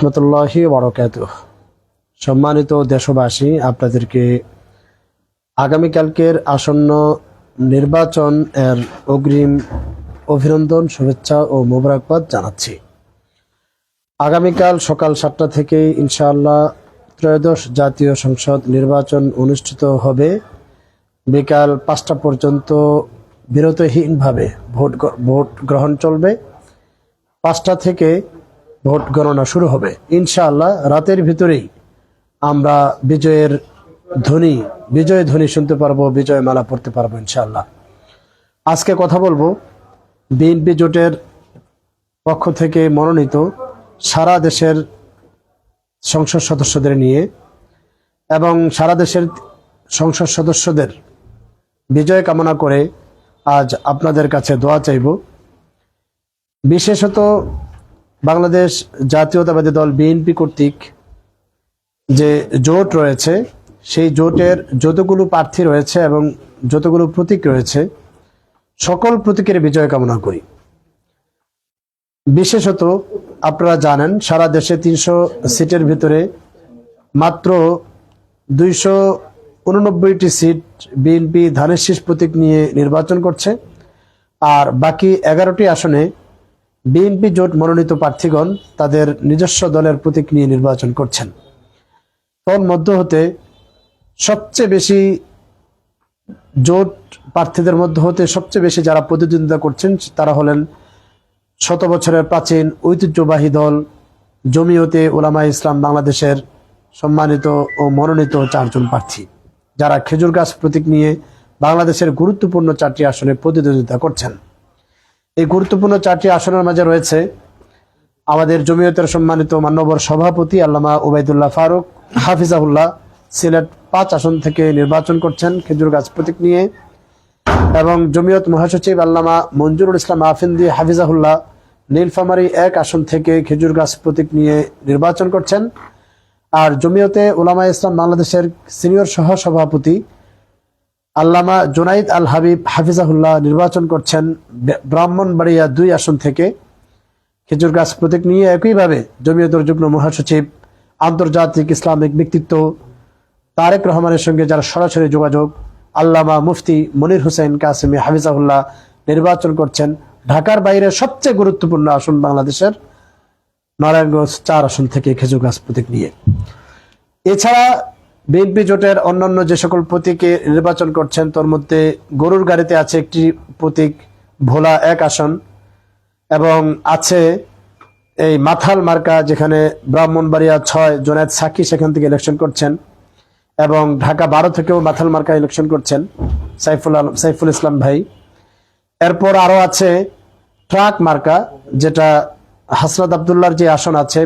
রহমতুল্লাহি ওয়া বারাকাতুহু। সম্মানিত দেশবাসী, আপনাদেরকে আগামীকালকের আসন্ন নির্বাচন এর অগ্রিম অভিনন্দন, শুভেচ্ছা ও মোবারকবাদ জানাচ্ছি। আগামীকাল সকাল 7টা থেকে ইনশাআল্লাহ ত্রয়োদশ জাতীয় সংসদ নির্বাচন অনুষ্ঠিত হবে। বিকাল 5টা পর্যন্ত বিরতিহীনভাবে ভোট গ্রহণ চলবে। 5টা থেকে ভোট গণনা শুরু হবে। ইনশাআল্লাহ রাতের ভিতরেই আমরা বিজয় ধ্বনি শুনতে পারবো, বিজয় মালা পড়তে পারবো ইনশাআল্লাহ। আজকে কথা বলবো বিএনপি জোটের পক্ষ থেকে মনোনীত সারা দেশের সংসদ সদস্যদের নিয়ে এবং সারা দেশের সংসদ সদস্যদের বিজয় কামনা করে আজ আপনাদের কাছে দোয়া চাইব। বিশেষত বাংলাদেশ জাতীয়তাবাদী দল বিএনপি কর্তৃক যে জোট রয়েছে, সেই জোটের যতগুলো প্রার্থী রয়েছে এবং যতগুলো প্রতীক রয়েছে, সকল প্রতীকের বিজয় কামনা করি। বিশেষত আপনারা জানেন সারা দেশে 300 সিটের ভিতরে মাত্র 289টি সিট বিএনপি ধানের শীষ প্রতীক নিয়ে নির্বাচন করছে, আর বাকি 11টি আসনে বিএনপি জোট মনোনীত প্রার্থীগণ তাদের নিজস্ব দলের প্রতীক নিয়ে নির্বাচন করছেন। তোর মধ্য হতে সবচেয়ে বেশি জোট প্রার্থীদের মধ্য হতে সবচেয়ে বেশি যারা প্রতিদ্বন্দ্বিতা করছেন তারা হলেন 100 বছরের প্রাচীন ঐতিহ্যবাহী দল জমিয়তে উলামায়ে ইসলাম বাংলাদেশের সম্মানিত ও মনোনীত 4 জন প্রার্থী, যারা খেজুর গাছ প্রতীক নিয়ে বাংলাদেশের গুরুত্বপূর্ণ 4টি আসনে প্রতিদ্বন্দ্বিতা করছেন। এই গুরুত্বপূর্ণ 4টি আসনের মাঝে রয়েছে আমাদের জমিয়তের সম্মানিত মাননীয় সভাপতি আল্লামা ওবায়দুল্লাহ ফারুক হাফিজাহুল্লাহ, সিলেট 5 আসন থেকে নির্বাচন করছেন খেজুর গাছ প্রতীক নিয়ে, এবং জমিয়ত মহাসচিব আল্লামা মঞ্জুরুল ইসলাম আফিন্দি হাফিজাহুল্লাহ নীলফামারী 1 আসন থেকে খেজুর গাছ প্রতীক নিয়ে নির্বাচন করছেন। আর জমিয়তে উলামায়ে ইসলাম বাংলাদেশের সিনিয়র সহ সভাপতি আল্লামা জুনাইদ আল হাবিব হাফিজাহুল্লাহ নির্বাচন করছেন ব্রাহ্মণবাড়িয়া 2 আসন থেকে খেজুর গাছ প্রতীক নিয়ে। একইভাবে জমিয়তের যুগ্ম মহাসচিব আন্তর্জাতিক ইসলামিক ব্যক্তিত্ব তারেক রহমানের সঙ্গে যারা সরাসরি যোগাযোগ আল্লামা মুফতি মনির হুসাইন কাসেমি হাফিজাহুল্লাহ নির্বাচন করছেন ঢাকার বাইরে সবচেয়ে গুরুত্বপূর্ণ আসন বাংলাদেশের নারায়ণগঞ্জ 4 আসন থেকে খেজুর গাছ প্রতীক নিয়ে। এছাড়া বিএনপি জোটের অন্যান্য যে সকল প্রতীকে নির্বাচন করছেন তার মধ্যে গরুর গাড়িতে আছে একটি প্রতীক ভোলা 1 আসন, এবং আছে এই মাথাল মার্কা যেখানে ব্রাহ্মণবাড়িয়া 6 জুনায়েদ সাকি সেখান থেকে ইলেকশন করছেন, এবং ঢাকা 12 থেকেও মাথাল মার্কা ইলেকশন করছেন সাইফুল ইসলাম ভাই। এরপর আরো আছে ট্রাক মার্কা, যেটা হাসনাত আব্দুল্লাহর যে আসন আছে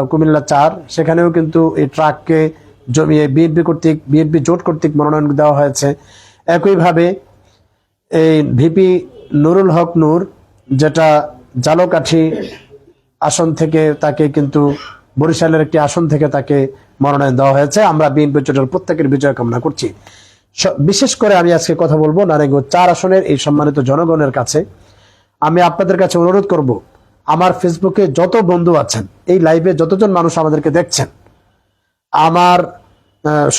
কুমিল্লা 4, সেখানেও কিন্তু এই ট্রাককে জমিয়ে বিএনপি জোট কর্তৃক মনোনয়ন দেওয়া হয়েছে। একইভাবে এই ভিপি নুরুল হক নূর, যেটা জালকাঠি আসন থেকে তাকে কিন্তু বরিশালের একটি আসন থেকে তাকে মনোনয়ন দেওয়া হয়েছে। আমরা বিএনপি জোটের প্রত্যেকের বিজয় কামনা করছি। বিশেষ করে আমি আজকে কথা বলবো নারায়ণগঞ্জ 4 আসনের এই সম্মানিত জনগণের কাছে। আমি আপনাদের কাছে অনুরোধ করব, আমার ফেসবুকে যত বন্ধু আছেন, এই লাইভে যতজন মানুষ আমাদেরকে দেখছেন, আমার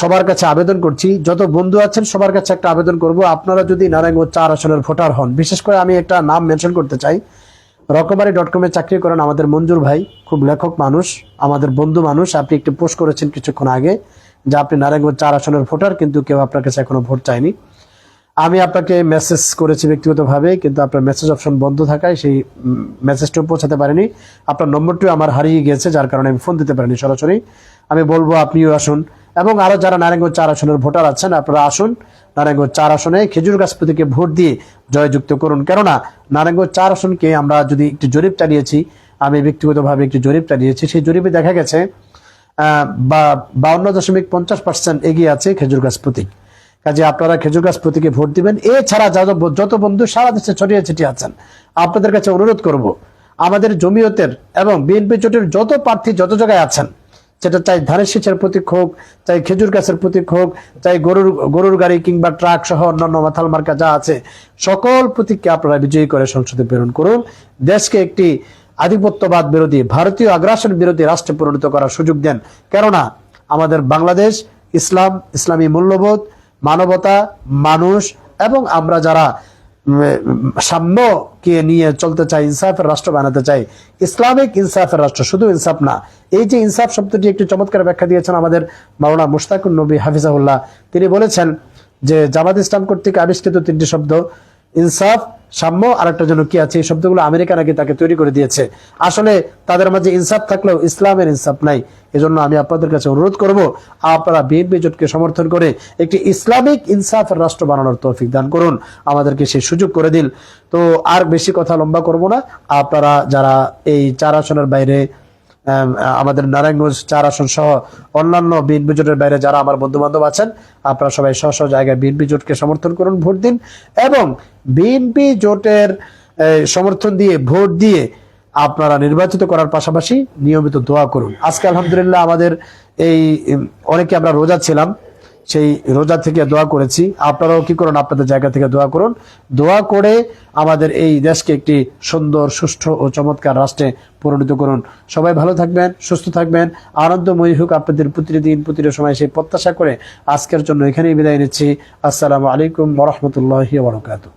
সবার কাছে আবেদন করছি, যত বন্ধু আছেন সবার কাছে একটা আবেদন করব, আপনারা যদি নারায়ণগঞ্জ 4 আসনের ভোটার হন, বিশেষ করে আমি একটা নাম মেনশন করতে চাই। রকমারি.com-এ চাকরি করেন আমাদের মঞ্জুর ভাই, খুব লেখক মানুষ, আমাদের বন্ধু মানুষ। আপনি একটু পোস্ট করেছেন কিছুক্ষণ আগে যে আপনি নারায়ণগঞ্জ 4 আসনের ভোটার, কিন্তু কেউ আপনার কাছে এখনো ভোট চায়নি। আমি আপনাকে মেসেজ করেছি ব্যক্তিগতভাবে, কিন্তু আপনার মেসেজ অপশন বন্ধ থাকায় সেই মেসেজটাও পৌঁছাতে পারেনি। আপনার নম্বরটিও আমার হারিয়ে গিয়েছে, যার কারণে আমি ফোন দিতে পারিনি সরাসরি। আমি বলবো আপনিও আসুন, এবং আরো যারা নারায়ণগঞ্জ 4 আসনের ভোটার আছেন আপনারা আসুন, নারায়ণগঞ্জ 4 আসনে খেজুর গাছ প্রতীকে ভোট দিয়ে জয়যুক্ত করুন। কেননা নারায়ণগঞ্জ 4 আসনকে আমরা যদি একটি জরিপ চালিয়েছি, আমি ব্যক্তিগতভাবে একটি জরিপ চালিয়েছি, সেই জরিপে দেখা গেছে 52.50% এগিয়ে আছে খেজুর গাছ প্রতীক। কাজে আপনারা খেজুর গাছ প্রতীকে ভোট দিবেন। এছাড়া যত বন্ধু সারা দেশে ছড়িয়ে ছিটিয়ে আছেন, আপনাদের কাছে অনুরোধ করব, আমাদের জমিয়তের এবং বিএনপি জোটের যত প্রার্থী যত জায়গায় আছেন, সেটা চাই ধানের শীষের প্রতীক হোক, চাই খেজুর গাছের প্রতীক হোক, চাই গরুর গাড়ি কিংবা ট্রাক সহ অন্যান্য মাথাল মার্কা যা আছে, সকল প্রতীককে আপনারা বিজয়ী করে সংসদে প্রেরণ করুন। দেশকে একটি আধিপত্যবাদ বিরোধী, ভারতীয় আগ্রাসন বিরোধী রাষ্ট্রে পরিণত করার সুযোগ দেন। কেননা আমাদের বাংলাদেশ ইসলাম, ইসলামী মূল্যবোধ, মানবতা, মানুষ এবং আমরা যারা সাম্যকে নিয়ে চলতে চাই, ইনসাফের রাষ্ট্র বানাতে চাই, ইসলামিক ইনসাফের রাষ্ট্র, শুধু ইনসাফ না। এই যে ইনসাফ শব্দটি একটি চমৎকার ব্যাখ্যা দিয়েছেন আমাদের মাওলানা মুশতাকুর নবী হাফিজাহুল্লাহ। তিনি বলেছেন যে জামাত ইসলাম কর্তৃক আবিষ্কৃত তিনটি শব্দ ইনসাফ, সাম্য, আর একটা জন্য কি আছে, এই শব্দগুলো আমেরিকা নাকি তাকে তৈরি করে দিয়েছে। আসলে তাদের মাঝে ইনসাফ থাকলেও ইসলামের ইনসাফ নাই। এজন্য আমি আপনাদের কাছে অনুরোধ করব, আপনারা বিএনপি জোটকে সমর্থন করে একটি ইসলামিক ইনসাফের রাষ্ট্র বানানোর তৌফিক দান করুন, আমাদেরকে সেই সুযোগ করে দিন। তো আর বেশি কথা লম্বা করব না। আপনারা যারা এই 4 আসনের বাইরে, আমাদের নারায়ণগঞ্জ 4 আসন সহ অন্যান্য বিএনপি জোটের বাইরে যারা আমার বন্ধু বান্ধব আছেন, আপনারা সবাই স্ব স্ব জায়গায় বিএনপি জোটকে সমর্থন করুন, ভোট দিন এবং বিএনপি জোটের সমর্থন দিয়ে ভোট দিয়ে আপনারা নির্বাচিত করার পাশাপাশি নিয়মিত দোয়া করুন। আজকে আলহামদুলিল্লাহ আমাদের এই অনেকে আমরা রোজা ছিলাম, সেই রোজা থেকে দোয়া করেছি। আপনারাও কি করুন, আপনাদের জায়গা থেকে দোয়া করুন। দোয়া করে আমাদের এই দেশকে একটি সুন্দর, সুষ্ঠু ও চমৎকার রাষ্ট্রে পরিণত করুন। সবাই ভালো থাকবেন, সুস্থ থাকবেন, আনন্দময়ী হোক আপনাদের প্রতিদিন প্রতিটা সময়, সেই প্রত্যাশা করে আজকের জন্য এখানেই বিদায় নিচ্ছি। আসসালামু আলাইকুম ওয়া রাহমাতুল্লাহি ওয়া বারাকাতুহু।